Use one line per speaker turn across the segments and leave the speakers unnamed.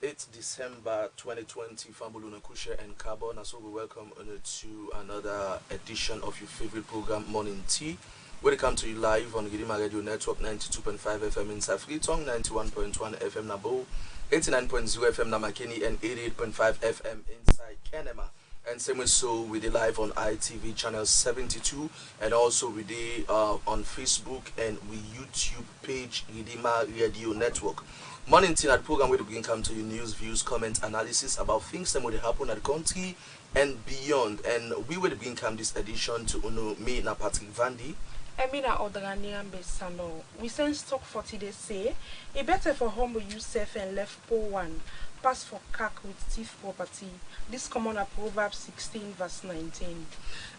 8th December 2020, Fambuluna Kusha and Carbon. So we welcome to another edition of your favorite program, Morning Tea. Welcome to you live on Gidima Radio Network, 92.5 FM inside Freetown, 91.1 FM Nabo, 89.0 FM na Makeni, and 88.5 FM inside Kenema. And same so we did live on ITV channel 72, and also we did on Facebook and we YouTube page Gidima Radio Network. Morning Tea, that program where we come to you news, views, comments, analysis about things that would happen at the country and beyond. And we will bring come this edition to me na Patrick VANDI.
Emina AUDRA NYAMBA SANNOH. We send stock for today say it better for humble yourself and left poor one. Pass for cack with thief property. This common at Proverbs 16 verse 19.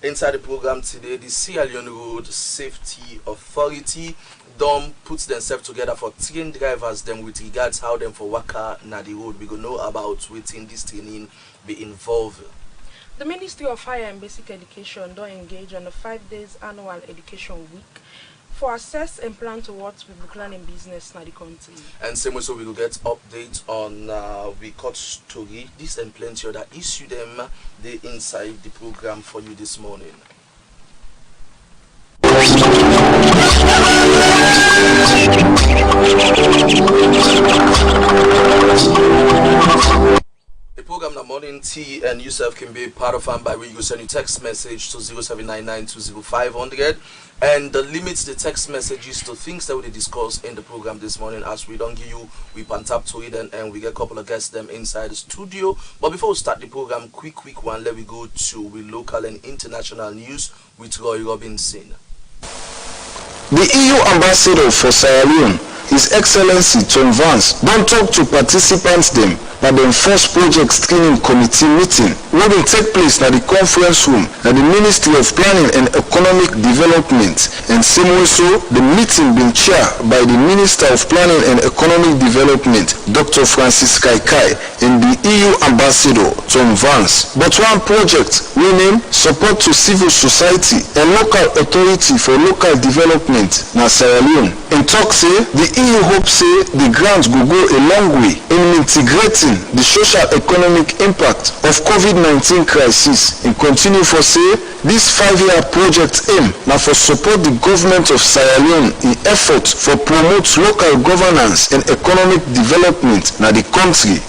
Inside the program today, the Sierra Leone Road Safety Authority puts themselves together for train drivers them with regards how them for waka na the road. We go know about within this training be involved.
The Ministry of Higher and Basic Education don't engage on a 5 days annual education week for assess and plan towards public learning business in the country. And same way, so we will get updates on we cut story, this and plenty other issue them they inside the program for you this morning. The program the Morning Tea, and yourself can be part of by where you send your text message to 0799200500, and limits the text messages to things that we discuss in the program this morning. As we don't give you, we pan tap to it and we get a couple of guests them inside the studio. But before we start the program, quick one, let me go to with local and international news with Roy Robinson.
The EU ambassador for Sierra Leone, His Excellency Tom Vance, don't talk to participants them at the Enforced Project Screening Committee meeting, which will take place at the conference room at the Ministry of Planning and Economic Development. And same also, the meeting been chaired by the Minister of Planning and Economic Development, Dr. Francis Kaikai, and the EU Ambassador Tom Vance. But one project renamed Support to Civil Society and Local Authority for Local Development na Sierra Leone. In talk say, the EU hopes say the grant will go a long way in integrating the social economic impact of COVID-19 crisis, and continue for say this 5-year project aim now for support the government of Sierra Leone in efforts for promote local governance and economic development na the country.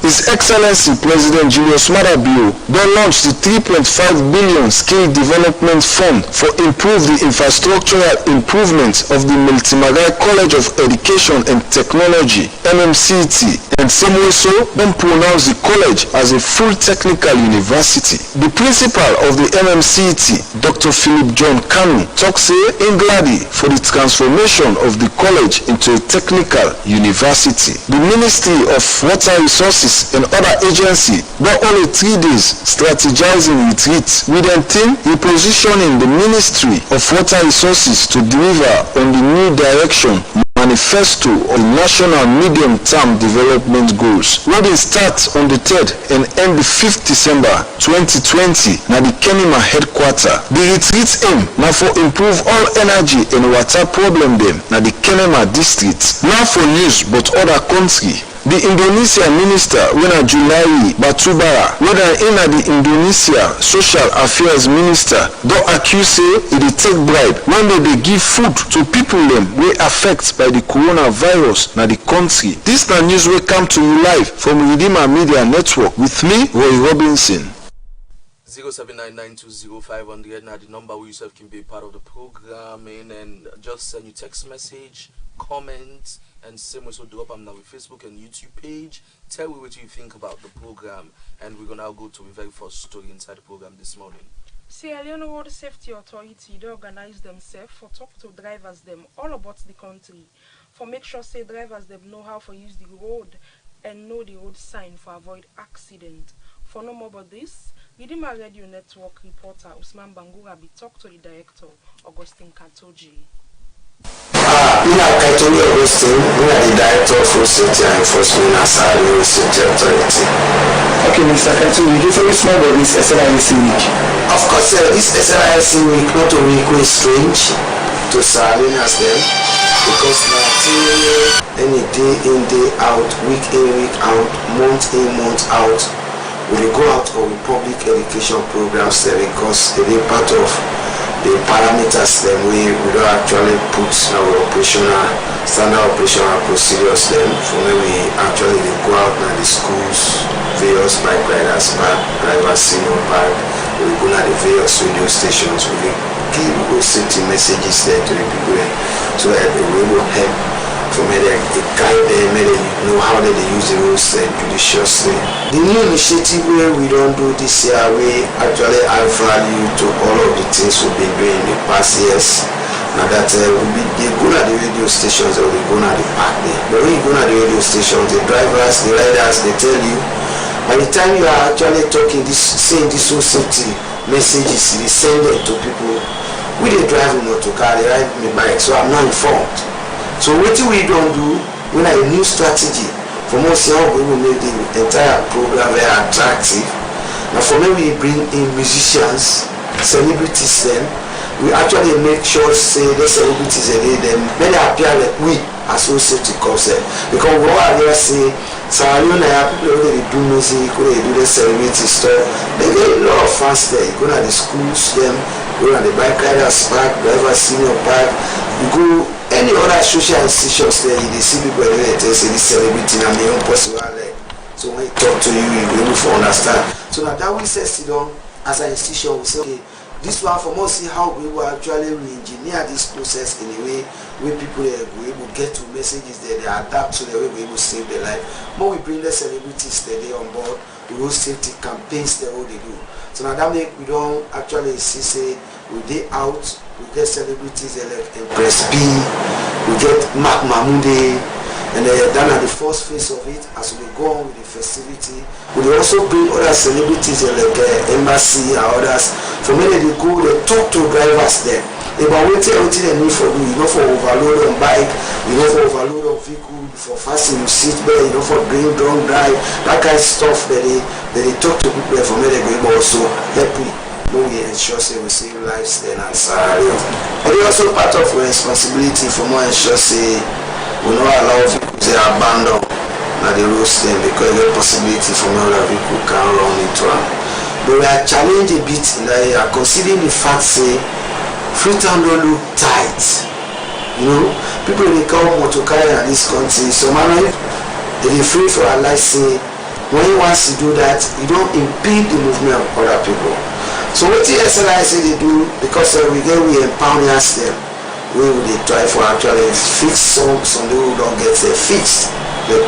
His Excellency President Julius Madabio then launched the 3.5 billion Skill Development Fund for improve the infrastructural improvements of the Multimagai College of Education and Technology, MMCT, and same way so then pronounce the college as a full technical university. The principal of the MMCT, Dr. Philip John Kanu, talks in glady for the transformation of the college into a technical university. The Ministry of Water Resources and other agencies not only 3 days strategizing retreats with a team repositioning the Ministry of Water Resources to deliver on the new direction manifesto of national medium-term development goals. We will start on the 3rd and end the 5th December 2020 na the Kenema headquarter. The retreat aim now for improve all energy and water problem them na the Kenema district. Now for news but other country. The Indonesia Minister, Wena Julai Batubara, whether in the Indonesia Social Affairs Minister, don't accuse it take bribe when they give food to people them we affected by the coronavirus na the country. This na news will come to you live from Redeemer Media Network with me, Roy Robinson.
0799200500 now the number where yourself can be part of the programming, and just send you text message, comments, and same also drop them now with Facebook and YouTube page. Tell me what you think about the program, and we're gonna go to the very first story inside the program this morning.
Sierra Leone Road Safety Authority they organize themselves for talk to drivers them all about the country, for make sure say drivers them know how to use the road and know the road sign for avoid accident. For no more about this, Redeemer Radio Network reporter Usman Bangura be talk to the director Augustine Katoji.
Katoji Augustine, the director for safety and enforcement at Sierra Leone Safety Authority.
Okay, Mr. Katoji, you tell us more about this SLIC week.
Of course, this SLIC week not a week is strange. to Salinas them because now any day in, day out, week in, week out, month in, month out, we go out on public education programs there because they part of the parameters then we don't actually put our standard operational procedures then for when we actually go out in the schools, various bike riders, park, drivers, senior park, we go to the various radio stations, we give safety messages there to the people so that they will help from where they guide them, where they know how they use the rules judiciously. The new initiative where we don't do this year, we actually add value to all of the things we've been doing in the past years. Now that they go to the radio stations or they go to the park there. But when you go to the radio stations, the drivers, the riders, they tell you, by the time you are actually talking this, saying this whole safety messages, they send them to people. We they drive a motor car, they ride my bike, so I'm not informed. So what we don't do, we have a new strategy for most young people make the entire program very attractive. Now for me we bring in musicians, celebrities then, we actually make sure say the celebrities and them when they appear like we associate to concept. Because what I hear say Salinas people already do music, they do the celebrity stuff, they get a lot of fans there. You go to the schools them, go to the bike riders park, drivers senior park, you go any other social institutions there, they see people there, they say this celebrity and they don't possible like. So when you talk to you, you'll be able to understand. So now that we say sit down as an institution, we say okay, this one for us see how we will actually re-engineer this process in a way where people will able to get to messages there, they adapt to the way we able to save their life. More we bring the celebrities that they on board, the road safety campaigns that what they do. So now that make we don't actually see say we day out, we get celebrities like Empress B, we get A.M Mambu, and then at the first phase of it, as we go on with the festivity, we also bring other celebrities like Embassy and others. For many they go, they talk to drivers there. About everything they need for do, you know, for overload on bike, you know, for overload on vehicle, for fasten your seat belt, you know, for drunk drive, that kind of stuff that they talk to people from where they go also help me. We ensure say we save lives then and salary. But it's also part of our responsibility for more ensure say we not allow people to abandon na the roads then because the possibility for more other people can run into them. But we are challenged a bit in that area considering the fact say Freetown don't look tight. You know, people they come motor car in this country, so man they free for our life say when you want to do that, you don't impede the movement of other people. So what the SLIC they do, because we empower them, we will try for actually fix some people don't get fixed. They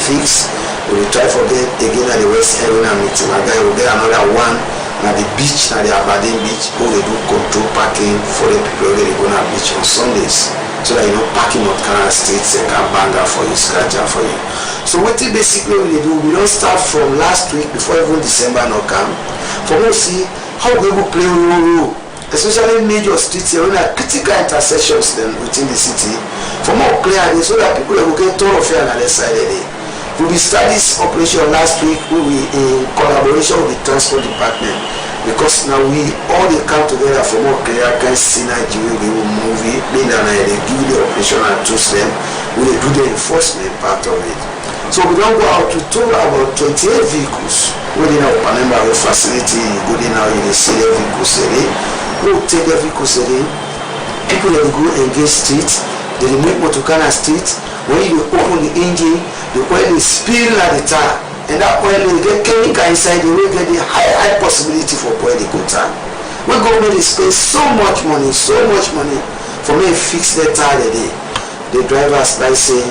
fix, we will try for them again at the West Arena meeting, and then we'll get another one at the beach, at the Aberdeen beach, where they do control parking for the people that they go to the beach on Sundays. So that you know parking on Canal Streets and can banger for you, scratcher for you. So what basically we do, we don't start from last week before even December not come. For us see how we will play role, especially major streets here, when there are critical intersections then within the city, for more clear so that people will get thoroughfare on the other side of it. We start this operation last week in collaboration with the transport department, because now we all they come together for more clear kind of synergy. We will move it, then they give the operation and trust them, we will do the enforcement part of it. So we don't go out to total about 28 vehicles within our Panama facility, good in our see the vehicles today. We will take the vehicles today, people will go engage streets, they will make Motokana street. When you open the engine, the oil is spilling at the tire, and that oil will get chemical inside, you will get the high possibility for oil to go down. When government is spending so much money for me to fix the tire today. The drivers by saying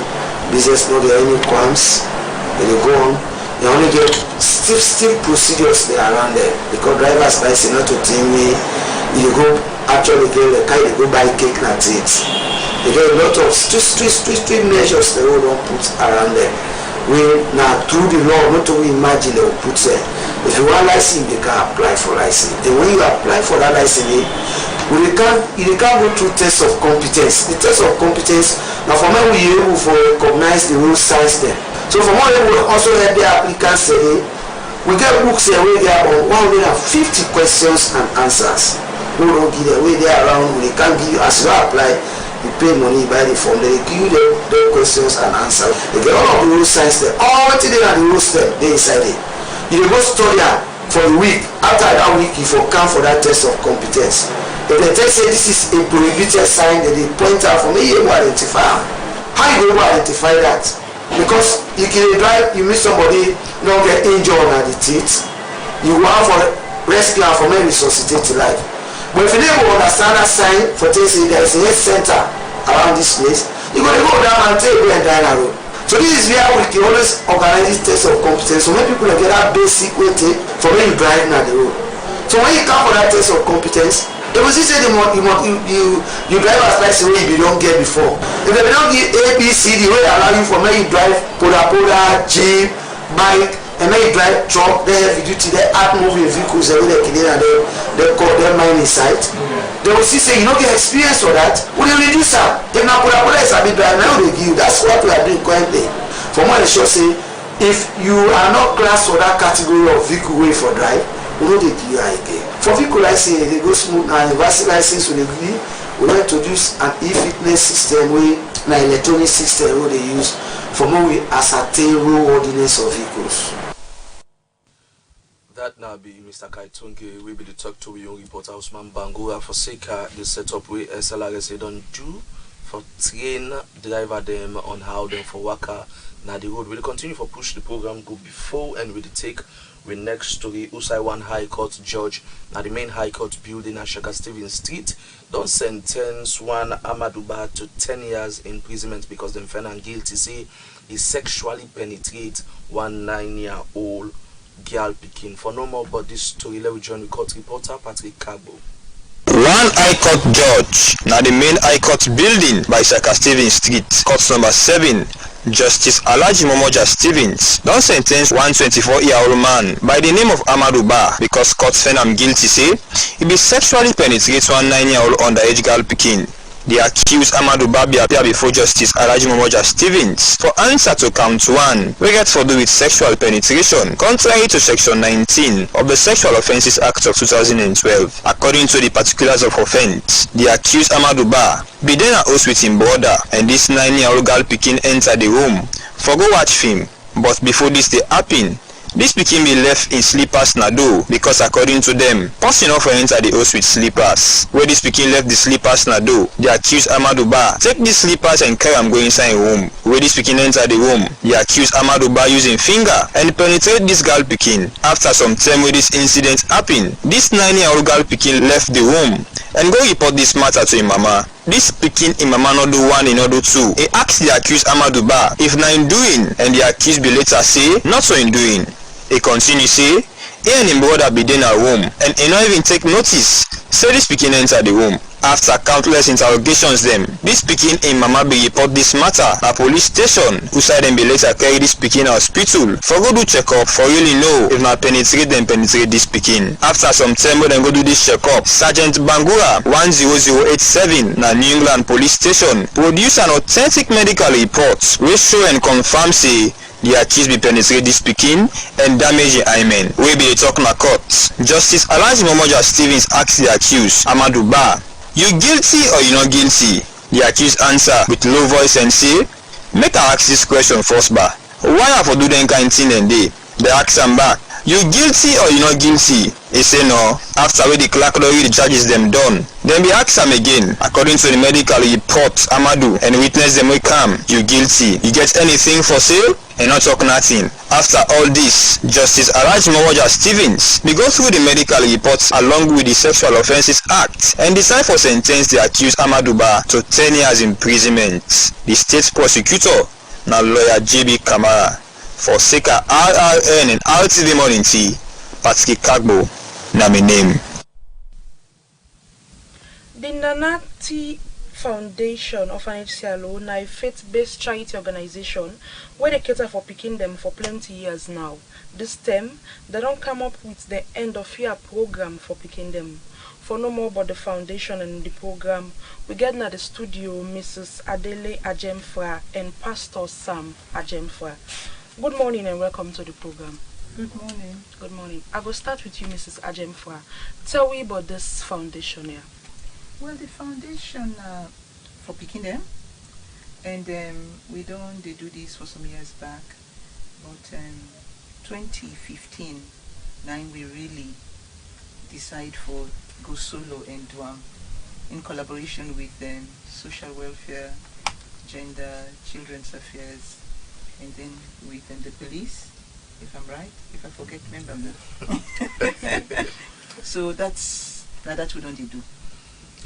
business not there any qualms, they go on, they only get stiff procedures there around there, because drivers by saying not to tell me you go actually get the car, they go buy cake and it. They get a lot of strict measures they don't put around them. We now through the law, not to imagine they will put there. If you want license, they can apply for license. And when you apply for that license, you can't go through test of competence. The test of competence, now for me we able to recognize the real science there. So for more we also let the applicants say we get books here where they are on 150 questions and answers. who don't give them, way they around, they can't give you, as you apply, you pay money, you buy the form, they give you the questions and answers. They get all of the road signs there, all the things that the road step, they inside it. You go study for a week. After that week, you will come for that test of competence. If they tell say this is a prohibited sign, then they point out for me, you will identify. How you go identify that? Because you can drive, you meet somebody, you don't get injured on the teeth, you go out for rescue and for maybe resuscitate life. But if you don't understand that sign for things, there is a health center around this place, you're going to go down and take go and die on the road. So this is where we can always organize this test of competence. So many people get that basic way for when you drive on the road. So when you come for that test of competence, they will say you drive as license way you don't get before. If they don't give A, B, C, D, way allow you for when you drive poda, jeep, bike, and when you drive truck, they heavy duty, they add moving vehicles, they call them mining site. They will say you don't get experience for that. Will you reduce that? They now poda is a bit drive, now they give you. That's what we are doing currently. For more, they should say if you are not classed for that category of vehicle way for drive, we don't give you again. For vehicle license, they go smooth and university license will agree. We will introduce an e-fitness system where an electronic system where they use for more we ascertain road ordinance of vehicles.
That now be Mr. Kaitunge, we be the talk to young reporter Usman Bangura for Seka, the setup we SLRS don't do for train driver them on how them for waka na the road. We'll continue for push the program go before and we'll take with next story. Usai one High Court judge at the main High Court building at Shaka Stevens Street don't sentence one Amaduba to 10 years imprisonment because them found guilty say he sexually penetrate one 9-year-old girl picking. For no more about this story, let me join the court reporter Patrick Kagbo.
One High Court judge now the main High Court building by Shaka Stevens Street, court number 7. Justice Alhaji Momoja Stevens don't sentence one 24-year-old man by the name of Amadou Ba because court found him guilty say he be sexually penetrate one 9-year-old underage girl picking. The accused Amadou Ba appear before Justice Alhaji Momoja Stevens for answer to count 1 we get for do with sexual penetration contrary to section 19 of the Sexual Offences Act of 2012. According to the particulars of offence, the accused Amadou Ba be then a host with him brother and this 9-year-old girl picking enter the room for go watch film, but before this they happen, this pikin be left in slippers na do because according to them, person off enter the house with slippers. Where this pikin left the slippers na do, the accused Amadou Ba take the slippers and carry am go inside a room. Where this pikin enter the room, the accused Amadou Ba using finger and penetrate this girl pikin. After some time where this incident happen, this 9-year-old girl pikin left the room and go report this matter to him mama. This pikin in mama not do 1 in not do 2. He asked the accused Amadou Ba if na him doing and the accused be later say not so him doing. He continue say he and him brother be in a room and he not even take notice say this pikin enter the room. After countless interrogations them, this pikin in mama be report this matter at police station who said them be later carry this pikin to hospital for go do check up for really know if na penetrate them penetrate this pikin. After some time when them go do this check up, Sergeant Bangura 10087 na New England police station produce an authentic medical report which show and confirm say the accused be penetrate this pikin and damage the hymen. We be talk na court. Justice Alhaji Momoja Stevens asked the accused Amadou Ba, you guilty or you not guilty? The accused answer with low voice and say, make I ask this question first ba. Why have to do them kind thing and day? They ask him back, you guilty or you not guilty? He say no. After we the clerk already the charges them done. Then we ask him again. According to the medical report, Amadou and witness them we come. You guilty. You get anything for sale? And not talk nothing. After all this, Justice Alhaji Momoja Stevens we go through the medical reports along with the Sexual Offences Act and decide for sentence the accused Amadou Ba to 10 years imprisonment. The state prosecutor now lawyer JB Kamara for Seka RRN and RTV Morning Tea, Patrick Kagbo na my name.
The Nanati Foundation of an HCLO na a faith-based charity organization where they cater for picking them for plenty years now. This term, they don't come up with the end of year program for picking them. For no more about the foundation and the program, we get now the studio Mrs. Adele Ajemfra and Pastor Sam Ajemfra. Good morning and welcome to the program.
Good morning.
Good morning. I will start with you, Mrs. Ajemfa. Tell me about this foundation here.
Well, the foundation for picking them, and they do this for some years back, but 2015, we really decide for go solo and in collaboration with social welfare, gender, children's affairs, and then with the police, if I'm right, if I forget, remember me. So that's what we don't do.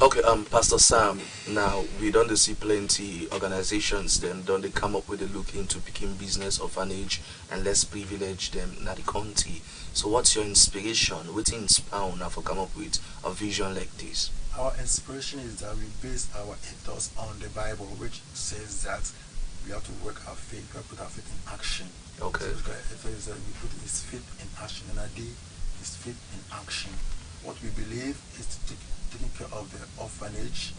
Okay, Pastor Sam, now we don't see plenty organizations then don't they come up with a look into picking business, orphanage and less privileged them in the county. So what's your inspiration? What inspire now for come up with a vision like this?
Our inspiration is that we base our ethos on the Bible, which says that we have to work our faith, we have to put our faith in action.
Okay.
So it is that we put his faith in action, and our day is faith in action. What we believe is taking care of the orphanage,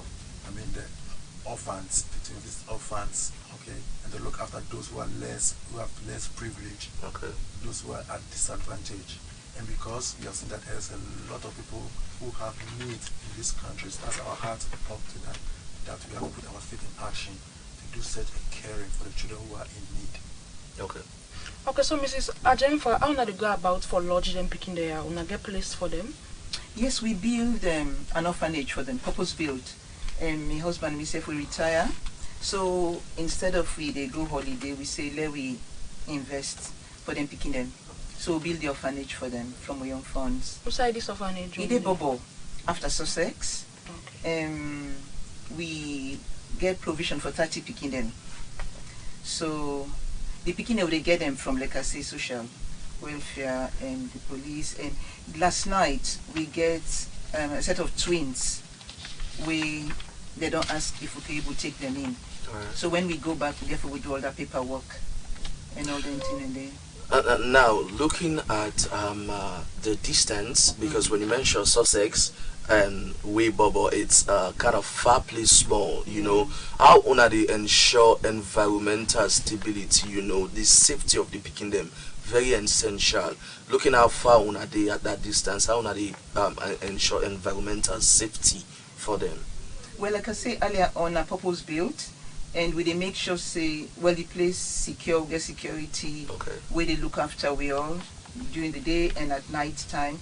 the orphans, these orphans, okay, and to look after those who have less privilege,
okay,
those who are at disadvantage. And because we have seen that there's a lot of people who have needs in these countries, that's our heart to talk to them, that we have to put our faith in action to do such a caring for the children who are in need.
Okay.
Okay, so Mrs. Ajemfa, how do you go about for lodge them picking their get place for them?
Yes, we build an orphanage for them, purpose built. And my husband and myself, we retire. So instead of they go holiday, we say let we invest for them picking them. So we build the orphanage for them from our own funds.
Who side this orphanage?
Ide Bobo, after Sussex.
Okay.
We get provision for 30 picking them. So the picking them, they get them from, like I say, social welfare and the police. And last night we get a set of twins. They don't ask if we can able to take them in.
Right.
So when we go back, therefore we do all that paperwork and all that thing and there.
Now, looking at the distance, because when you mention Sussex and Weibobo, it's kind of far place small, you know. How they ensure environmental stability, the safety of the picking them, very essential. Looking how far they at that distance, how they ensure environmental safety for them.
Well, like I say earlier on, a purpose built. And we they make sure the place secure, we get security,
okay,
where they look after we all during the day and at night time.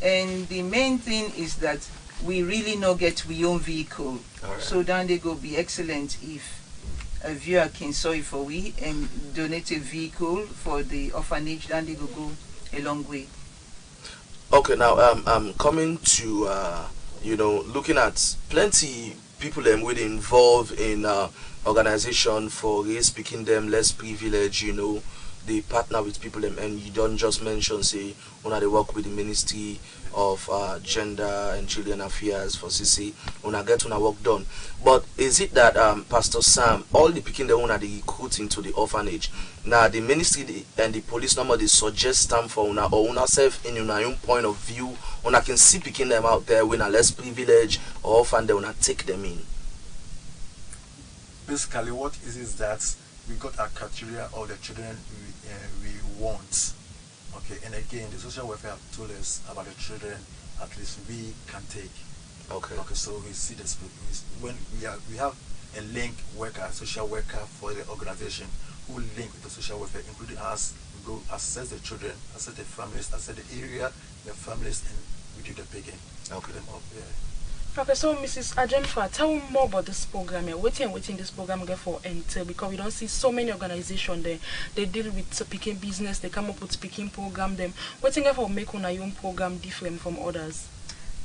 And the main thing is that we really not get we own vehicle.
Right.
So then they go be excellent if a viewer can sorry for we and donate a vehicle for the orphanage, then they go a long way.
Okay, now I'm coming to looking at plenty people would involved in organization for race picking them less privilege, they partner with people and you don't just mention say they work with the Ministry of Gender and Children Affairs for CC get work done. But is it that Pastor Sam, all the picking them they recruit into the orphanage, now the ministry and the police number they suggest them for or self in your own point of view can see picking them out there when are less privileged or orphan they take them in?
Basically, what is that we got a criteria of the children we want. Okay, and again, the social welfare have told us about the children at least we can take.
Okay.
Okay, so we see this when we have a link worker, social worker for the organization who link with the social welfare, including us. We go assess the children, assess the families, assess the area, the families, and we do the picking.
Okay.
Them up, yeah.
Okay, so Mrs. Ajemfa, tell me more about this program here. Waiting this program get for enter because we don't see so many organizations there. They deal with picking business, they come up with speaking program them. Waiting for make on your own program different from others?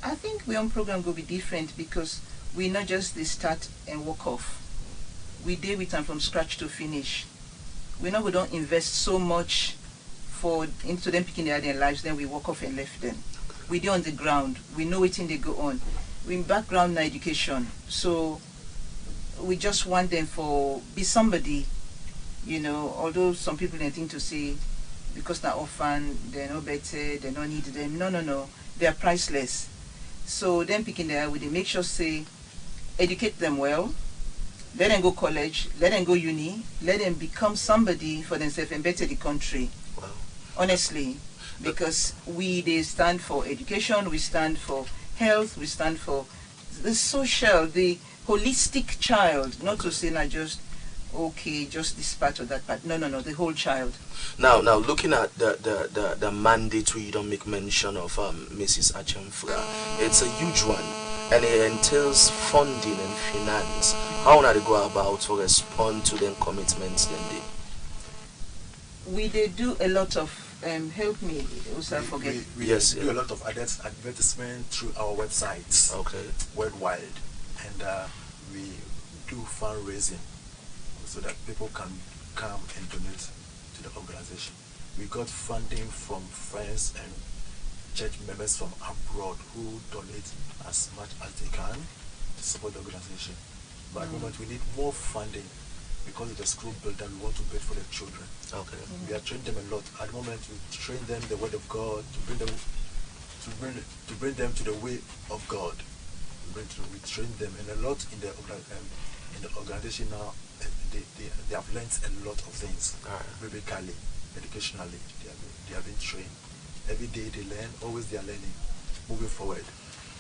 I think our own program will be different because we not just they start and walk off. We deal with them from scratch to finish. We don't invest so much into them picking their lives, then we walk off and left them. We do on the ground. We know what they go on. We in background education, so we just want them for be somebody, although some people they think to say because they're orphan, they're no better, they don't need them. No, they are priceless. So them picking there, we make sure say educate them well, let them go college, let them go uni, let them become somebody for themselves and better the country.
Wow.
honestly, because they stand for education, we stand for health, we stand for the social, the holistic child, not to say not just just this part or that part. No, the whole child.
Now looking at the mandate we don't make mention of Mrs. Achemfra, it's a huge one and it entails funding and finance. How do they go about to respond to them commitments then
they do a lot of help me also forget.
We do a lot of advertisement through our websites worldwide, and we do fundraising so that people can come and donate to the organization. We got funding from friends and church members from abroad who donate as much as they can to support the organization. But at the moment we need more funding because of the school build that we want to build for the children. We are training them a lot. At the moment we train them the word of God to bring them to the way of God. We train them, and a lot in the organization now. They have learned a lot of things, biblically, educationally. They have been trained. Every day they learn. Always they are learning, moving forward,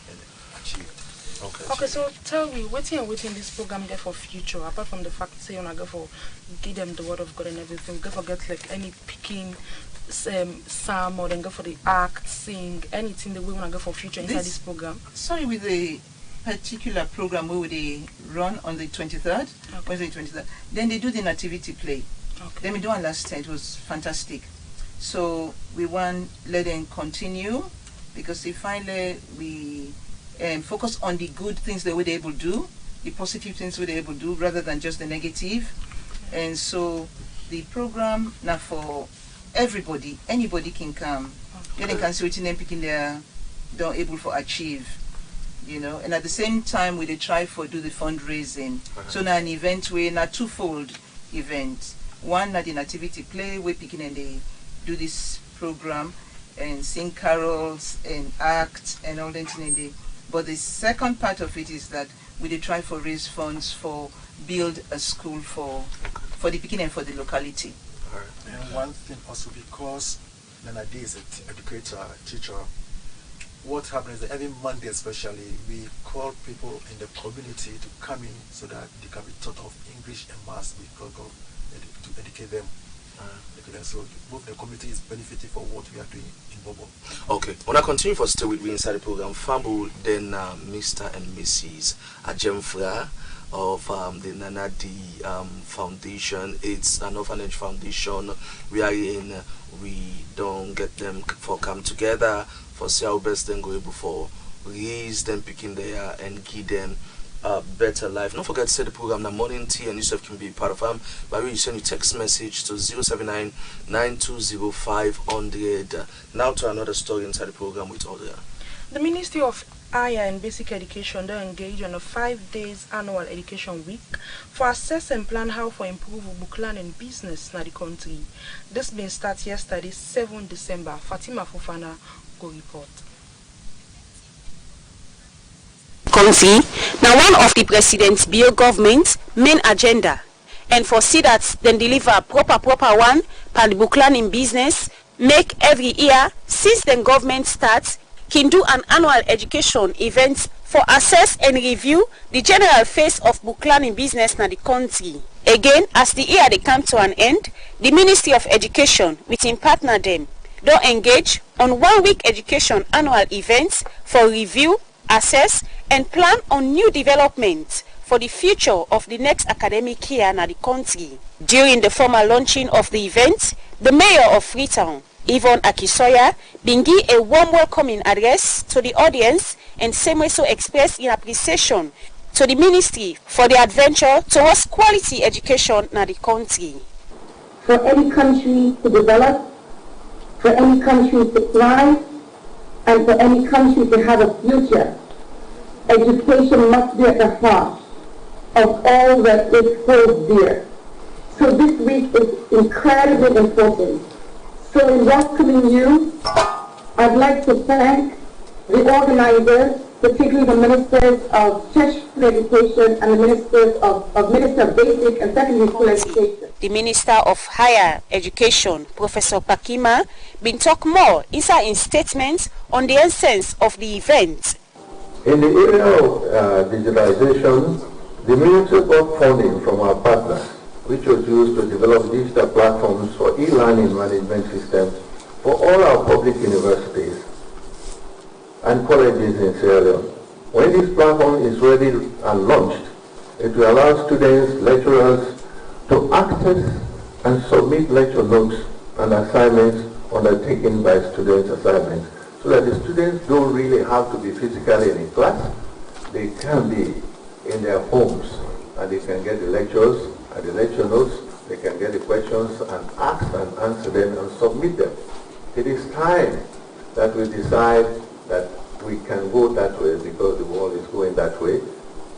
and achieved.
Okay, so tell me, what's this program get for future? Apart from the fact say you go for give them the word of God and everything, go for get like any picking psalm or then go for the act, sing, anything that we wanna go for future inside this program.
Sorry, with the particular program where they run on the 23rd, Wednesday 23rd, then they do the nativity play. Then we do one last time. It was fantastic. So we want let them continue, because if finally we focus on the good things that we're able to do, the positive things we're able to do, rather than just the negative. And so the program now for everybody, anybody can come. Then they can see what them picking their don't able to achieve. And at the same time we try for do the fundraising. So now an event where not twofold event. One na the nativity play, we picking and they do this program and sing carols and act and all that thing. But the second part of it is that we try for raise funds for build a school for the picking and for the locality.
And one thing also, because Nana D is an educator, teacher, what happens is that every Monday especially, we call people in the community to come in so that they can be taught of English and Maths, because to educate them. So both the community is benefiting for what we are doing in Bobo.
Okay, when I continue for stay with me inside the program, Fambu, then Mr. and Mrs. Achemfra of the Nana D Foundation. It's an orphanage foundation. We are in, we don't get them for come together for see how best then go able for raise them, picking there and give them a better life. Don't forget to say the program the Morning Tea, and yourself can be part of them by way you send your text message to 079-920500. Now to another story inside the program with AUDRA.
The Ministry of Higher and Basic Education they engage on a 5 days annual education week for assess and plan how for improve book learning business in the country. This been started yesterday, 7 December. Fatima Fofana go report.
Country now one of the president's bill government's main agenda, and foresee that then deliver proper one for the book learning business, make every year since the government starts can do an annual education event for assess and review the general phase of book learning business in the country. Again, as the year they come to an end, the Ministry of Education, with in partner them, don't engage on 1 week education annual events for review, assess, and plan on new developments for the future of the next academic year in the country. During the formal launching of the event, the Mayor of Freetown, Yvonne Akisoya, give a warm welcoming address to the audience and same way so expressed in appreciation to the ministry for the adventure towards quality education in the country.
For any country to develop, for any country to thrive, and for any country to have a future, education must be at the heart of all that it holds dear. So this week is incredibly important. So in welcoming you, I'd like to thank the organizers particularly the Ministers of Tertiary Education and the Minister of Basic and Secondary School Education.
The Minister of Higher Education, Professor Pakima, been talk more inside in statements on the essence of the event.
In the area of digitalization, the Ministry got funding from our partners, which was used to develop digital platforms for e-learning management systems for all our public universities and colleges in Sierra Leone. When this platform is ready and launched, it will allow students, lecturers to access and submit lecture notes and assignments undertaken by students' assignments, so that the students don't really have to be physically in a class. They can be in their homes and they can get the lectures and the lecture notes, they can get the questions and ask and answer them and submit them. It is time that we decide that we can go that way because the world is going that way.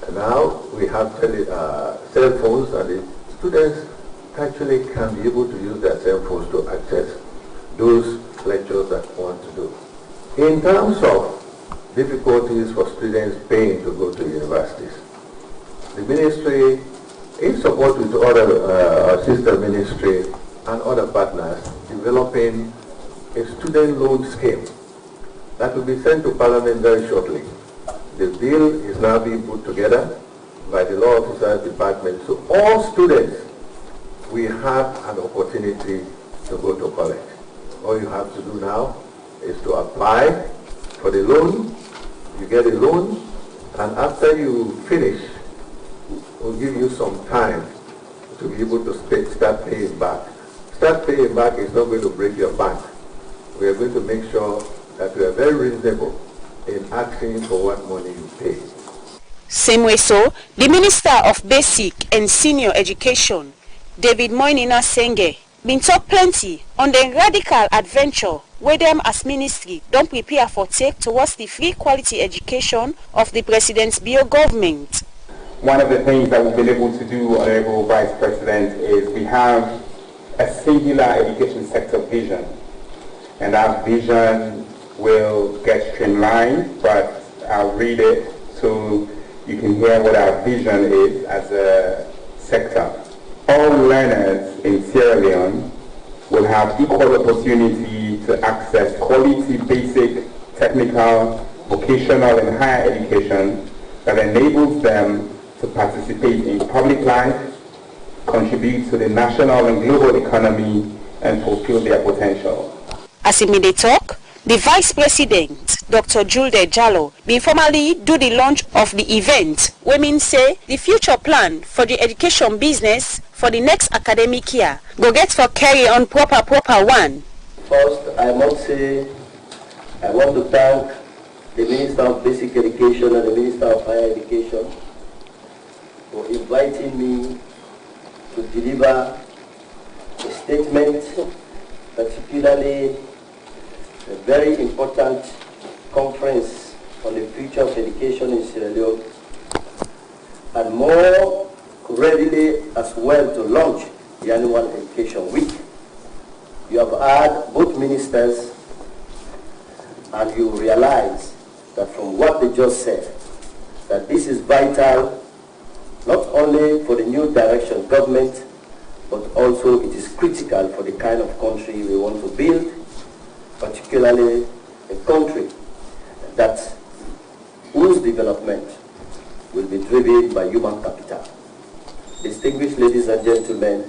And now we have cell phones, and the students actually can be able to use their cell phones to access those lectures that they want to do. In terms of difficulties for students paying to go to universities, the ministry, in support with other sister ministry and other partners, developing a student loan scheme that will be sent to Parliament very shortly. The bill is now being put together by the Law Officers Department, so all students will have an opportunity to go to college. All you have to do now is to apply for the loan, you get a loan, and after you finish, we'll give you some time to be able to start paying back. Start paying back is not going to break your bank. We are going to make sure that we are very reasonable in asking for what money you pay.
Same way so, the Minister of Basic and Senior Education, David Moinina Senge, been talk plenty on the radical adventure where them as ministry don't prepare for take towards the free quality education of the President's Bio government.
One of the things that we've been able to do, Honorable Vice President, is we have a singular education sector vision. And that vision will get streamlined, but I'll read it so you can hear what our vision is as a sector. All learners in Sierra Leone will have equal opportunity to access quality basic, technical, vocational and higher education that enables them to participate in public life, contribute to the national and global economy, and fulfill their potential.
As in the talk, the Vice President, Dr. Julde Jallo, been formally do the launch of the event. Women say the future plan for the education business for the next academic year go get for carry on proper one.
First, I must say I want to thank the Minister of Basic Education and the Minister of Higher Education for inviting me to deliver a statement, particularly a very important conference on the future of education in Sierra Leone, and more readily as well to launch the annual Education Week. You have heard both ministers, and you realize that from what they just said, that this is vital not only for the new direction government, but also it is critical for the kind of country we want to build, particularly a country that whose development will be driven by human capital. Distinguished ladies and gentlemen,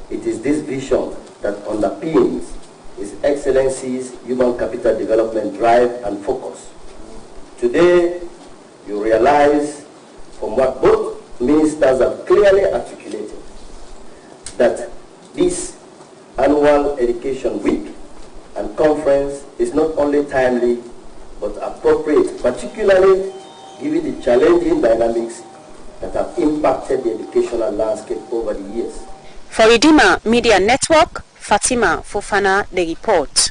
it is this vision that underpins His Excellency's human capital development drive and focus. Today, you realize from what both ministers have clearly articulated that this annual Education Week and conference is not only timely but appropriate, particularly given the challenging dynamics that have impacted the educational landscape over the years.
For Redeemer Media Network, Fatima Fofana, the report.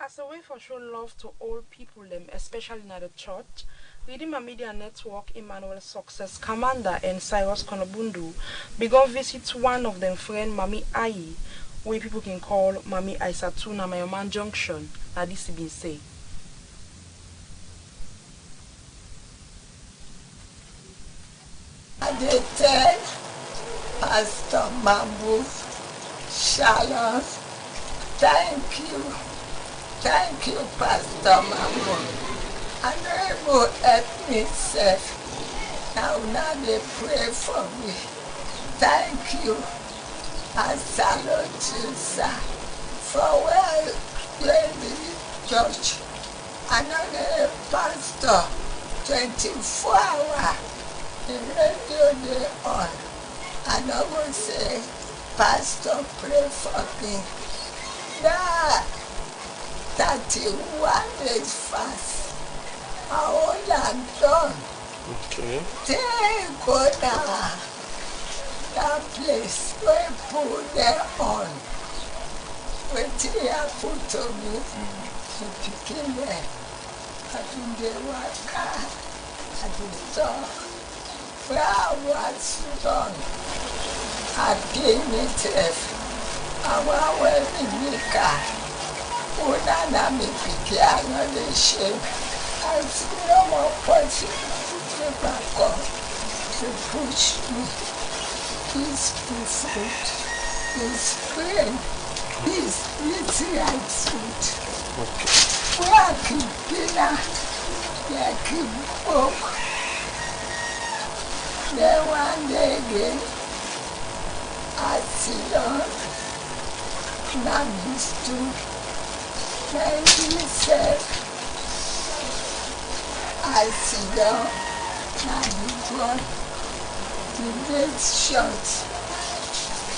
As a way for show love to all people, especially in the church, Redeemer Media Network, Emmanuel Success Commander and Cyrus Konobundu began visit one of them friend Mami Ayi, where people can call Mami Aisatu na Mayoman Junction. Now this has been said.
I did tell Pastor Mambu, Shalom, thank you, Pastor Mambu. I know it will help me, sir. Now they pray for me. Thank you. I salute you, sir, for where you're in the church. I know the pastor, 24 hours, the radio they on. And I will say, Pastor, pray for me. Now, 31 days fast. All I'm done.
Okay.
Thank God that place where put them on. When they are put to me, to begin there. I think they were car. I did where I was done. I came it. I was in the car. When I am in the shame, I see no more person to back up, to push me. Please be food. Please pray. Please eat right food. Where I keep dinner, where I keep book. Then one day again, I sit down, and I'm stood, and he said, I sit down, and he gone, the bed shut,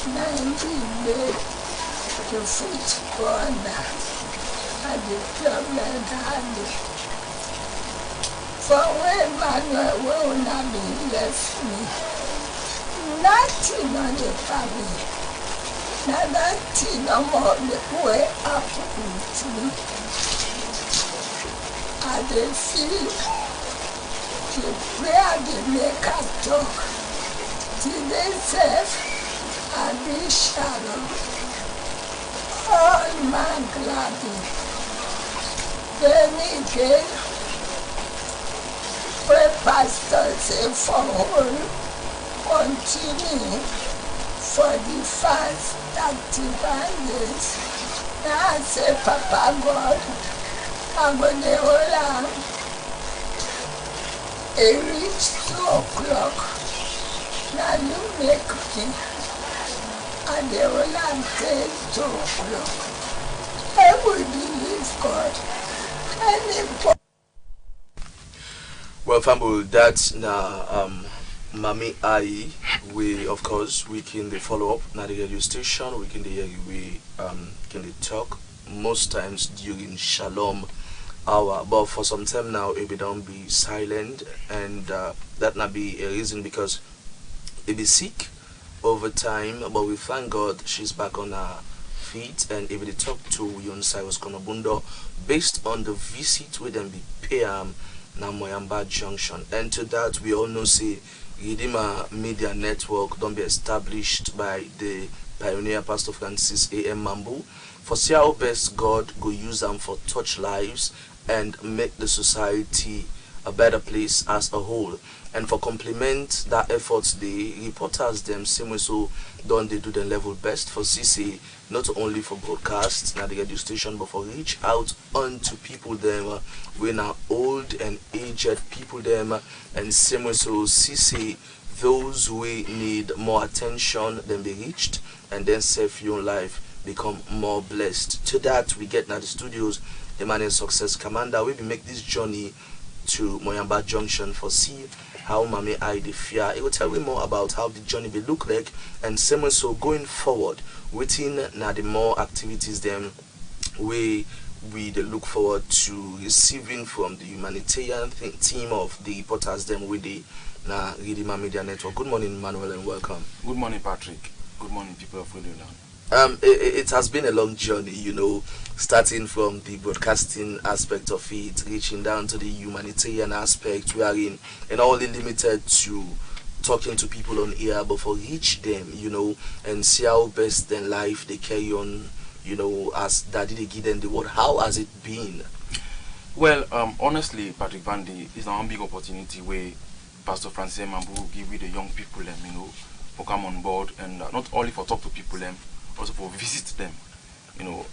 and he made the foot corner, and the problem had for when Manuel will not be left me, nothing on the family, nothing no more the way up with me. I dey feel the prayer they make a talk, till they safe and be shallow. All my gladly, then again, pray pastor say for whole continue for the fast 31 days. Now I say, Papa God, I'm going to hold on. It reached 2 o'clock. Now you make me. And they will not take 2 o'clock. I will believe God. Any
well, Fambu, that's now Mami Ai. We of course we can the follow up na the radio station. We can we can the talk most times during Shalom hour. But for some time now, it will don't be silent, and that not be a reason because it be sick over time. But we thank God she's back on her feet, and if we talk to Yon Cyrus Konobundo based on the visit with them be pay na NYAMBA Junction, and to that we all know say Redeemer Media Network don't be established by the pioneer Pastor Francis A.M Mambu for see how best God go use them for touch lives and make the society a better place as a whole. And for complement that efforts, the reporters them same way so don't they do the level best for CC, not only for broadcasts na the radio station, but for reach out onto people them we now old and aged people them, and same way so CC those who need more attention then be reached, and then save your life become more blessed. To that we get now the studios the man in success commander we make this journey to NYAMBA Junction for see how Mami I the fear. It will tell me more about how the journey will look like, and same so going forward within now the more activities them we they look forward to receiving from the humanitarian team of the reporters them with the na Redeemer Media Network. Good morning, Manuel, and welcome.
Good morning, Patrick. Good morning, people of Freetown.
It has been a long journey, you know, starting from the broadcasting aspect of it, reaching down to the humanitarian aspect, wherein and only limited to talking to people on air, but for reach them, and see how best in life they carry on, as daddy they give them the word. How has it been?
Well, honestly, Patrick VANDI, is now a big opportunity where Pastor Francis Mambu give with the young people for come on board, and not only for talk to people also for visit them.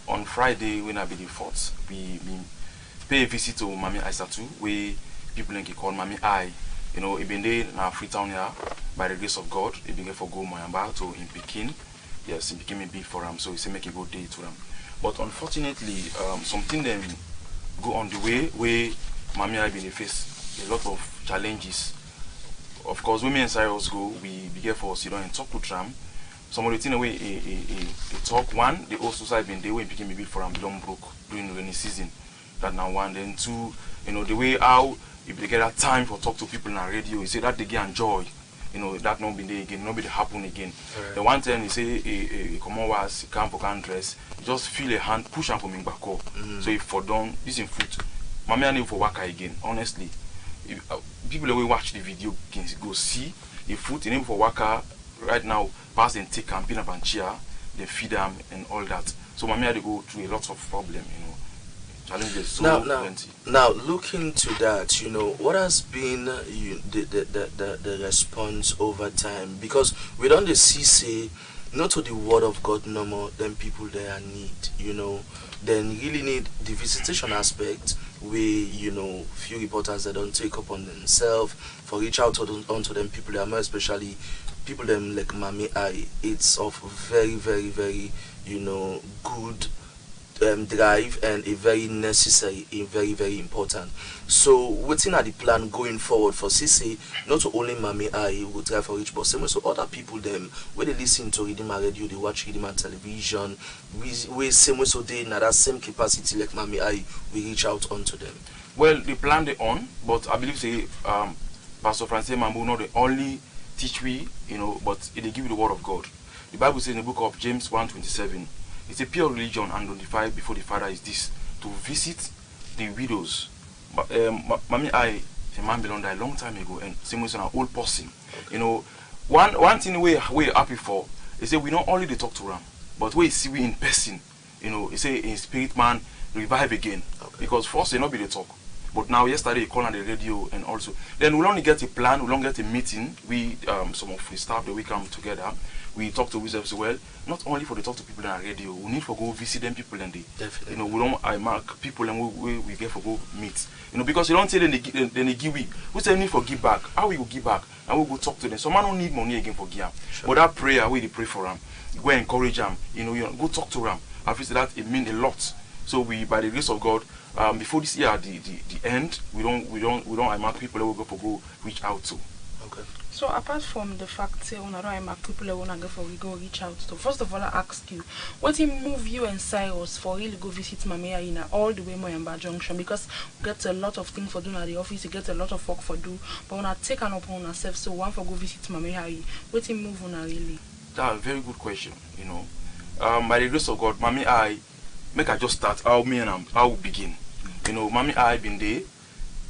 On Friday when I be the 4th, we pay a visit to Mami Aisatu, where people can call Mami I. It been there now Freetown here by the grace of God. It been for go NYAMBA to in Pekin. Yes, it became a big for them, so it's a make a good day to them. But unfortunately, something them go on the way where Mami I been face a lot of challenges. Of course, when me and Cyrus go, we begin for sit down and talk to them. Some of the things away a talk. One, the old society been there when became a bit for them don't broke during the rainy season. That now one, then two, the way how if they get that time for talk to people on the radio, you say that they get enjoy. That not been there again, not be happen again. Right. The one time you say a common was come for dress, just feel a hand push and for me back up. So if for done this in foot, Mami I need for waka again, honestly. If, people that will watch the video can go see the food in for waka right now, pass and take campaign up and cheer, they feed them and all that. So Mami had to go through a lot of problem, challenges so plenty.
Now looking to that, what has been the response over time? Because we don't see say not to the word of God no more than people there need, then really need the visitation aspect where few reporters that don't take upon themselves for reach out onto them people that are more especially people them like Mami I. It's of very very very good drive and a very necessary, a very very important. So what's in the plan going forward for CC? Not only Mami I will try for each but so other people them where they listen to Redeemer Radio, they watch Redeemer television, we same way so they in that same capacity like Mami I, we reach out onto them.
Well, the plan they on, but I believe say Pastor Francis Mambu not the only teach we, but they give you the word of God. The Bible says in the book of James 1:27. It's a pure religion and notified before the Father is this, to visit the widows. But Mami I, a man belong there a long time ago, and same way an old person. One thing we're happy for is that we not only they talk to them, but we see we in person. It's a in spirit man revive again. Okay. Because first they not be the talk. But now yesterday he called on the radio and also then we'll only get a plan, we'll only get a meeting. We some of the staff that we come together. We talk to ourselves as well, not only for the talk to people on the radio, we need for go visit them people and they definitely. We don't mark people and we get for go meet. Because you don't say then they give we. We say need for give back. How we go give back? And we go talk to them. Some man don't need money again for give. Sure. But that prayer we pray for them. Go encourage them. Go talk to them. I feel that it means a lot. So we by the grace of God, before this year the end, we don't mark people that we go for go reach out to.
Okay.
So apart from the fact say when I mark people that wanna go for we go reach out to, first of all I ask you, what will move you and Cyrus for really go visit Mami Aina all the way NYAMBA Junction, because we get a lot of things for doing at the office, you get a lot of work for do, but when I take an upon ourselves, so one for go visit Mami Aina, what will move on really?
That's a very good question, by the grace of God, Mami I make I just start how me and how we begin. Mami I been there,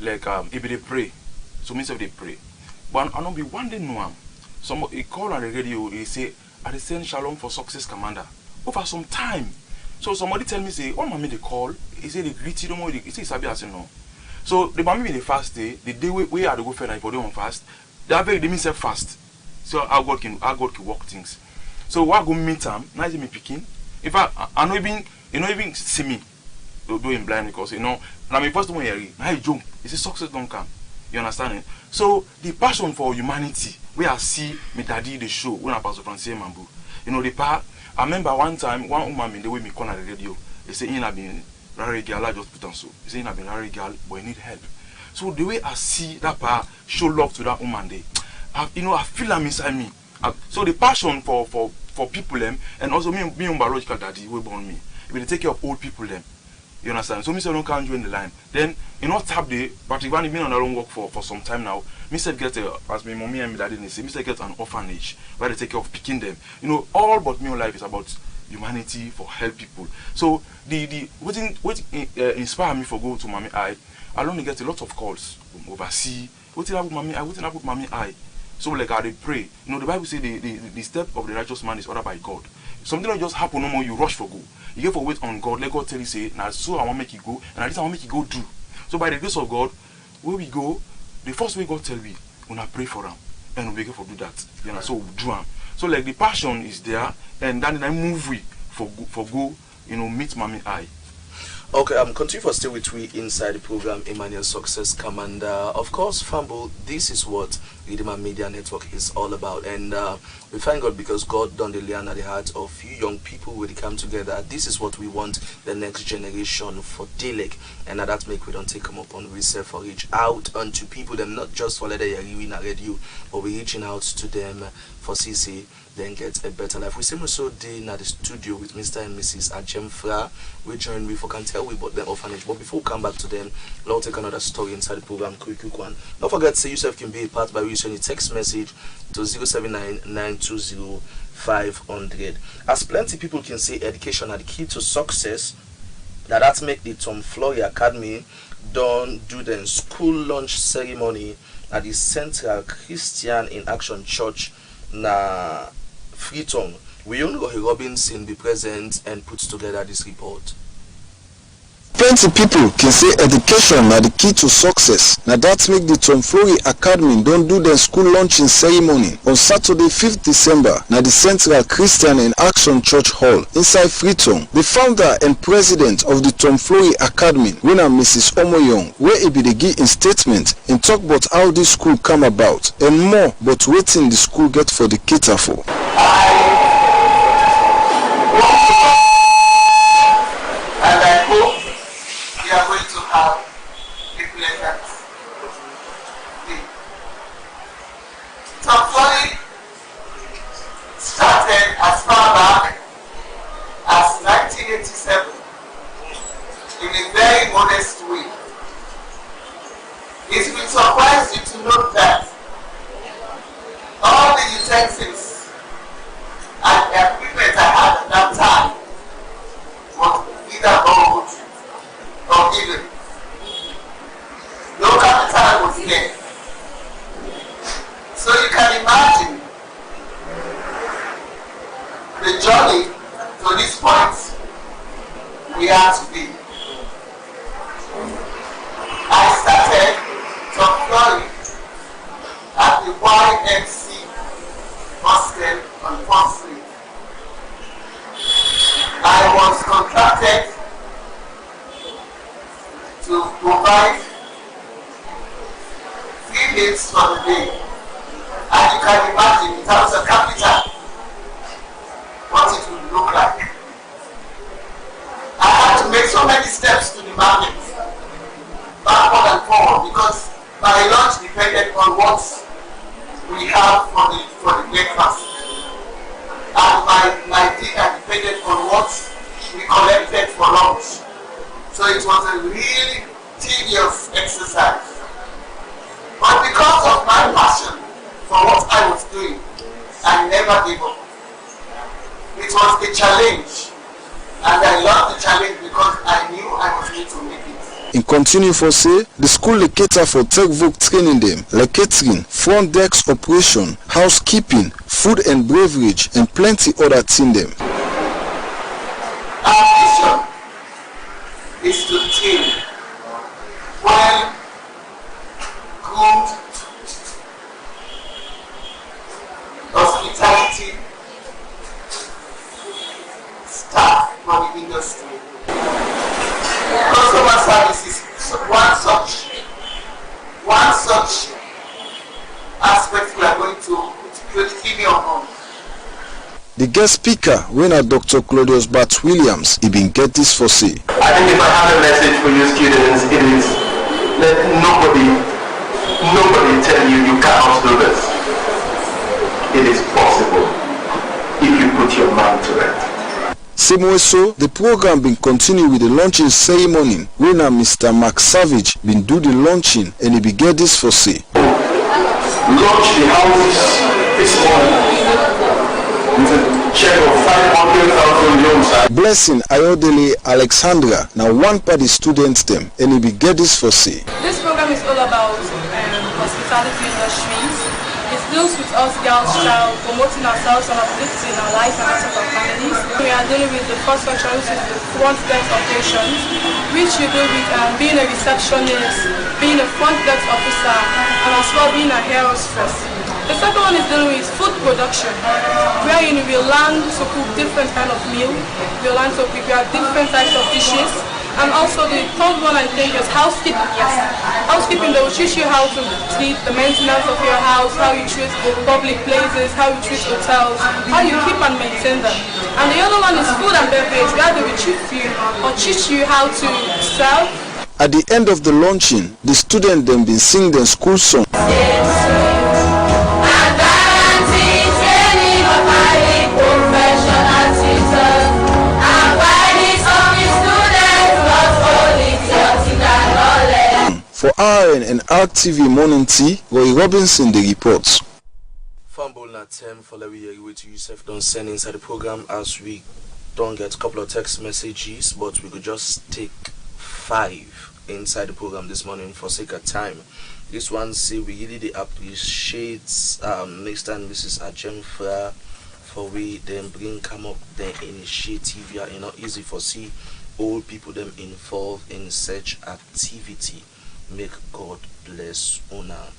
like if they pray, so myself they pray. But I don't be one day no somebody call on the radio, they say, I send Shalom for Success Commander. Over some time. So somebody tell me, say, oh Mami they call, he say they greet you, he say Sabi, I say no. So the Mami the fast day, the day we are to go further for them on fast, they mean say fast. So our God can work things. So what I go meet them, now me picking. In fact, I know even see me doing blind because now my first one here, now I jump. It's a success don't come. You understand it? So the passion for humanity, where I see me daddy the show when I Pastor Francis Mambu. The part I remember one time one woman in the way me call on the radio, they say he have been very girl, I just put on so. He say he have been very girl, but he need help. So the way I see that part show love to that woman day, I feel them inside me. So the passion for people them and also me biological daddy will born me. If they take care of old people them. You understand? So me say don't can't join the line. Then tap day, but if I've been on our own work for some time now, me say get as my mommy and my daddy say, me say get an orphanage where they take care of picking them. All but me on life is about humanity for help people. So what inspire me for go to Mami I only get a lot of calls from overseas. What did I put Mami I? So like I dey pray. You know, the Bible say the step of the righteous man is ordered by God. Something don't just happen no more, you rush for go. You get for wait on God, let God tell you say, now so I want make you go, and at this I want make you go do. So by the grace of God, where we go, the first way God tell me, when I pray for them, and we begin for do that. You know, so we do them. So like the passion is there, and then I move we for go, you know, meet Mommy I.
Okay, continue for stay with we inside the program, Emmanuel Success Commander. Of course, Fambo, this is what Redeemer Media Network is all about, and we thank God because God done the land at the heart of few young people when they come together. This is what we want the next generation for Delek, and that make we don't take them up on research for reach out unto people, them not just for letter in a radio, but we reaching out to them for CC. Then get a better life. We see also in the studio with Mr. and Mrs. Ajemfra. We join me for can tell we about the orphanage. But before we come back to them, let's take another story inside the program. Quick one. Don't forget, say yourself can be a part by sending a text message to 079-920-500. As plenty people can say, education are the key to success. That make the Tom Flory Academy don't do the school launch ceremony at the Central Christian in Action Church na Freetown. We only Robinson be present and put together this report.
Plenty people can say education are the key to success. Now that make the Tom Flory Academy don't do their school launching ceremony on Saturday 5th December na the Central Christian in Action Church Hall inside Freetown. The founder and president of the Tom Flory Academy, winner Mrs. Omoyong, where he be the give in statement and talk about how this school come about and more but waiting the school get for the cater for.
And I hope we are going to have a pleasant day. Tom Flory started as far back as 1987 in a very modest way. It will surprise you to note that all the utensils and equipment I had at that time was either old or even. No capital was there. So you can imagine the journey to this point we have to be. I started Tom Flory at the YMC hostel on 4th Street. I was contracted to provide free meals for the day. And you can imagine in terms of capital what it would look like. I had to make so many steps to the market, backward and forward, because my lunch depended on what we have for the breakfast. And my dinner depended on what we collected for lunch. So it was a really tedious exercise. But because of my passion for what I was doing, I never gave up. It was a challenge. And I loved the challenge because I knew I was going to make it.
In continue for say, the school le cater for tech vogue training them, like catering, front desk operation, housekeeping, food and beverage, and plenty other thing them.
Our mission is to teach well, good, hospitality staff for the industry. Customer service is one such aspect we are going to continue on.
The guest speaker, winner Dr. Claudius Bat Williams, he been get this for say.
I think if I have a message for you students, it is let nobody tell you you cannot do this. It is possible if you put your mind to it.
Same way so, the program been continue with the launching ceremony. Winner Mr. Mark Savage been do the launching and he be get this for say.
Launch the houses this morning with a check of 500,000 loans.
Blessing Ayodele Alexandra, now one party students them and he be get this for say.
This program is all about hospitality industries. It's deals with us girls child, promoting ourselves and uplifting our life and that of our families. We are dealing with the first section, which is the front desk operations, which you do with being a receptionist, being a front desk officer, and as well being a hair hostess. The second one is dealing with food production, where you will learn to cook different kind of meal, you learn to prepare different types of dishes, and also the third one I think is housekeeping. Yes, housekeeping, they will teach you how to treat the maintenance of your house, how you treat public places, how you treat hotels, how you keep and maintain them. And the other one is food and beverage, where they will teach you how to serve.
At the end of the launching, the students then been sing their school song. For RRN and RTV Morning Tea, Roy Robinson the reports.
Fumble na 10 for let we wait to yourself don't send inside the program as we don't get a couple of text messages, but we could just take 5 inside the program this morning for sake of time. This one say we really appreciate Mr. and Mrs. Ajemfra for we them come up the initiative. Yeah, you know, easy for see old people them involved in such activity. Make God bless Una.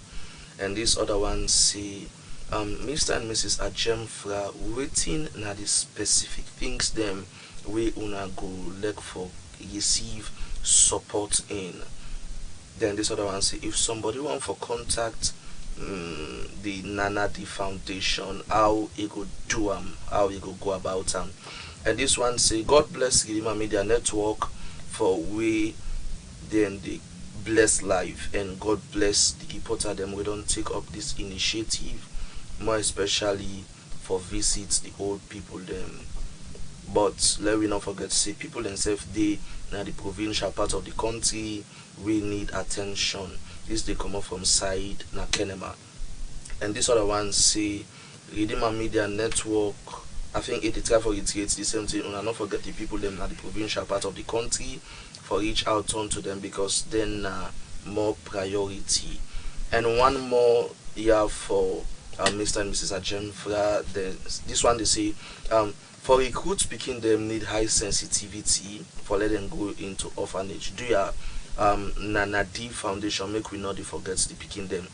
And this other one say Mr. and Mrs. Ajemfra waiting na the specific things them we Una go look for receive support in. Then this other one say if somebody want for contact the Nanadi Foundation, how you go do how you go about them. And this one say God bless Girima Media Network for we then the bless life, and God bless the reporter them we don't take up this initiative, more especially for visits the old people them. But let we not forget to say people themselves they now the provincial part of the country we need attention. This they come up from side na Kenema. And this other one say Redeemer Media Network, I think it try for it the same thing. And not forget the people them na the provincial part of the country for reach out on to them because then more priority. And one more here for Mr. and Mrs. Ajemfra. This one they say for recruits speaking them need high sensitivity for let them go into orphanage. Do ya Nanadi Foundation make we not forget the picking them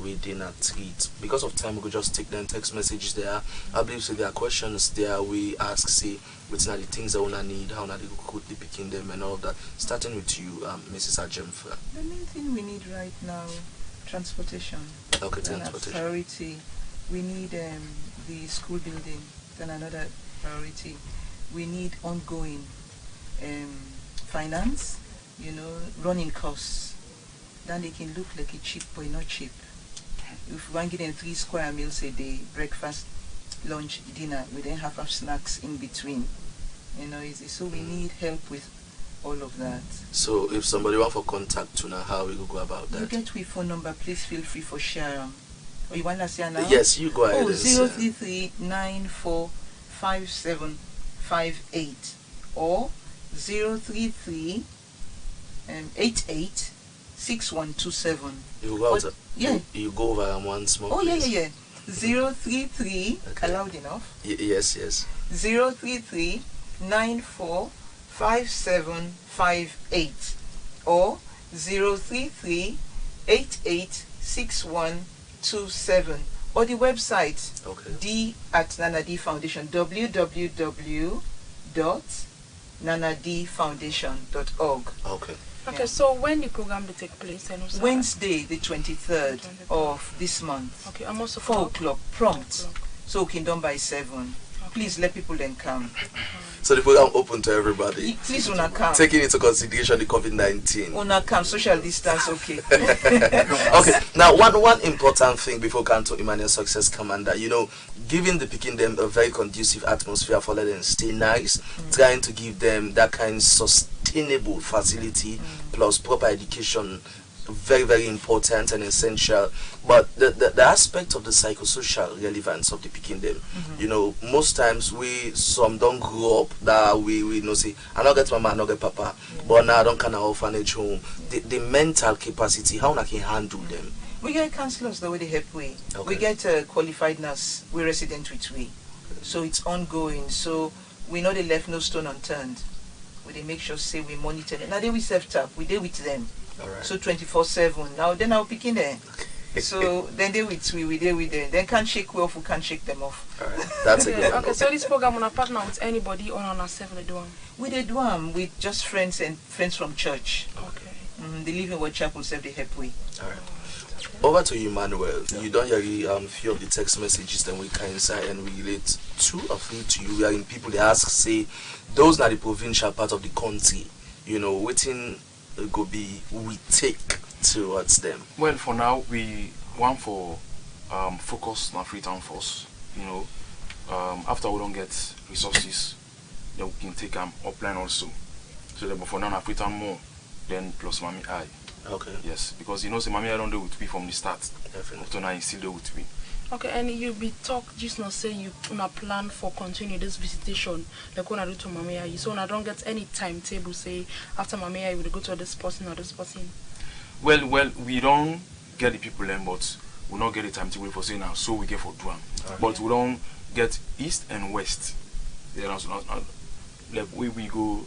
within a treat. Because of time we could just take them text messages there. I believe so there are questions there we ask say which are the things that we need, how they could be picking them and all that. Starting with you, Mrs. Ajemfra.
The main thing we need right now, transportation.
Okay, transportation.
Priority. We need the school building. Then another priority. We need ongoing finance, you know, running costs. Then they can look like a cheap but not cheap. If we want to get them 3 square meals a day, breakfast, lunch, dinner, we then have snacks in between. You know, so we need help with all of that.
So if somebody want for contact to know how we go about that?
You get my phone number, please feel free for sharing. Or you want to say now?
Yes, you go ahead.
033-945758 or 033-886127.
You go out.
Yeah.
You go over one small.
Oh place. yeah. 033. Okay. Allowed enough?
Yes.
033-945758 or 033-886127 or the website D at Nanadi Foundation, www.nanadifoundation.org.
Okay, so when the program will take place?
Wednesday, the 23rd of this month.
Okay, I'm also
4 o'clock, prompt. So we can done by 7. Please let people then come.
So the program open to everybody.
Please, una come.
Taking into consideration the COVID-19.
Una come, social distance, okay.
Okay. Now, one important thing before come to Emmanuel Success Commander, you know, giving the picking them a very conducive atmosphere for letting them stay nice, trying to give them that kind of sustainable facility plus proper education. Very, very important and essential. But the aspect of the psychosocial relevance of the picking them, you know, most times some don't grow up that we know say I don't get mama, I don't get papa, but now I don't kind of orphanage home. The mental capacity, how I can handle them,
We get councillors the way they help we.
Okay.
We get a qualified nurse. We resident with we. So it's ongoing. So we know they left no stone unturned. They make sure say we monitor them. Now they we self tap. We deal with them.
All right.
So 24/7. Now then I'll pick in there. So then they with we deal with them. Then can't shake we off. We can't shake them off.
All right. That's a good one.
Okay, so this program on a partner with anybody or on ourselves they do them?
We did one with just friends and friends from church.
Okay.
They live in what chapel self they help we.
All right. Over to you, Manuel. Yeah. You don't hear few of the text messages that we can inside and we relate 2 or 3 to you. We are in people they ask, say, those are the provincial part of the country. You know, waiting go be we take towards them.
Well, for now we want for focus on Freetown first. You know, after we don't get resources, then we can take upline also. So that for now, Freetown more than plus Mami I.
Okay.
Yes, because you know, say Mami I don't do with me from the start.
Definitely.
Up to now, you still do with me.
Okay, and you be talk just not say you una plan for continue this visitation like when I do to Mami. So I don't get any timetable say after Mami I will go to this person or this person.
Well, we don't get the people in, but we not get the timetable for saying now. So we get for Duam, but we don't get east and west. There are not like we go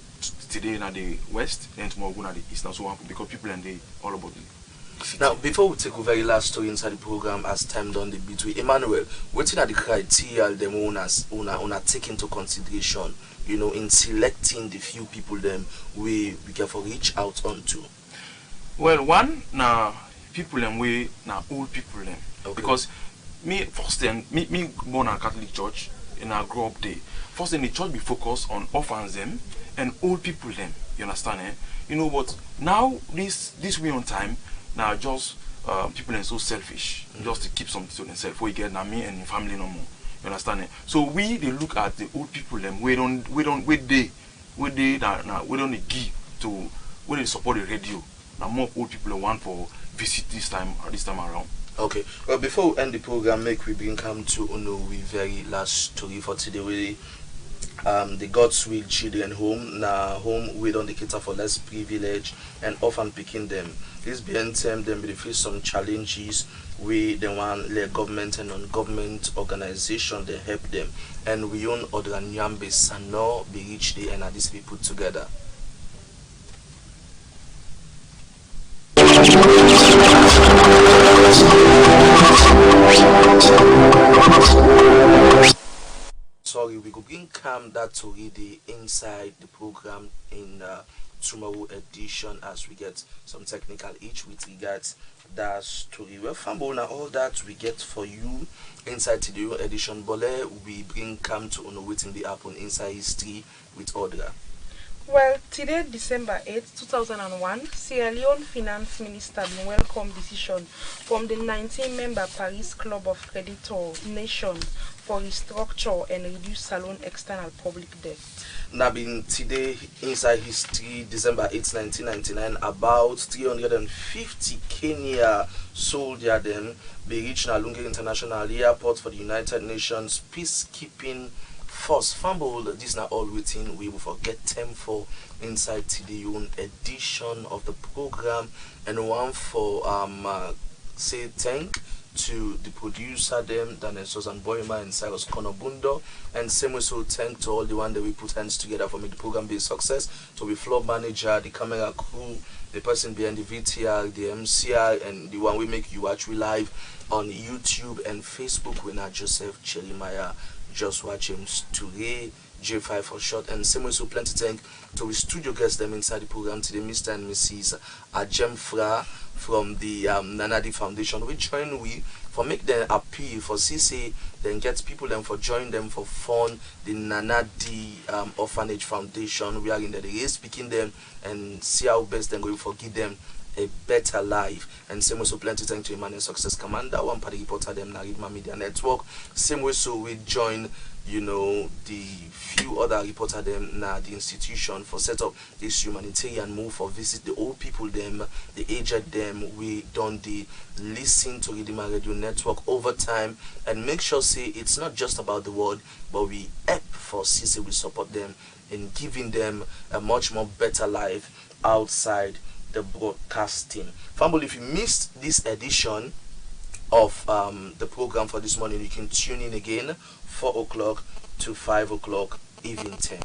today in the west, then tomorrow go to the east. Now so because people and they all about it.
Now, before we take a very last story inside the program, as time done the bit with Emmanuel, what are the criteria them owners take into consideration, you know, in selecting the few people them we can for reach out onto?
Well, one now people them we now old people them because me first then me born in a Catholic church and I grew up there. First then the church be focused on orphans them and old people them. You understand? You know, but now this way on time. Now just people are so selfish just to keep something to themselves. We get now me and your family no more. You understand? So they look at the old people them. We don't give to we they support the radio. Now more old people want for visit this time around.
Okay. Well, before we end the program, make we bring come to we very last story for today. We the God's Will Children Home, now home we don't cater for less privilege and often picking them. This being term them will face some challenges we the one like government and non-government organization they help them, and we own AUDRA NYAMBA SANNOH be reached there and these people put together. Sorry, we could bring come that to read the inside the program in tomorrow edition as we get some technical each with regards that story. Well, Fambona, all that we get for you inside today edition, Bole, we bring come to waiting the happen inside history with AUDRA.
Well, today, December 8, 2001, Sierra Leone Finance Minister been welcome decision from the 19-member Paris Club of Creditor Nation for restructure and reduce Salon external public debt.
Now, been today inside history, December 8, 1999, about 350 Kenya soldiers them be reached Nalunge International Airport for the United Nations peacekeeping force. Fumble, this now all within we will forget them for inside today own edition of the program, and one for say thank to the producer them, Daniel Susan Boyma and Cyrus Konobundo, and same way so thank to all the one that we put hands together for me the program be a success, to be floor manager, the camera crew, the person behind the VTR, the MCR, and the one we make you watch we live on YouTube and Facebook. We not Joseph Cherimaya, just watch him today, J5 for short, and same way so plenty thank to we studio guests them inside the program today, Mr. and Mrs. Ajem Fra from the Nanadi Foundation. We join we for make them appeal for CC, then get people them for join them for fund the Nanadi Orphanage Foundation. We are in the day speaking them and see how best then going for give them a better life. And same way so plenty thank to Emmanuel Success Commander, one party reporter them Naridma Media Network. Same way so we join the few other reporter them now the institution for set up this humanitarian move for visit the old people them, the aged them. We don't listen to Redeemer Radio Network over time and make sure say it's not just about the word, but we help for CC, we support them in giving them a much more better life outside the broadcasting. Family, if you missed this edition, of the program for this morning. You can tune in again 4 o'clock to 5 o'clock evening time.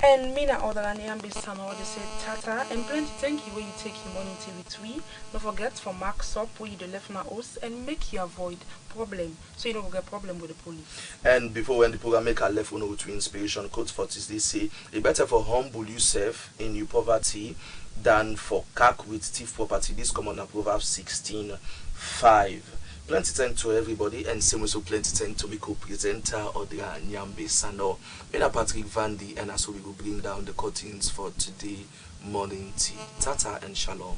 And Mina AUDRA NYAMBA SANNOH, they say Tata and plenty thank you where you take your morning tea with we. Don't forget for marks up where you the left na host and make you avoid problem so you don't get problem with the police.
And before when the program make a left on with inspiration, quote for this, they say it better for humble yourself in your poverty than for cack with thief property. This come on Proverbs 16:5. Plenty time to everybody, and same also plenty time to be co-presenter AUDRA NYAMBA SANNOH. Me and Patrick VANDI, and as we will bring down the curtains for today morning tea. Tata and shalom.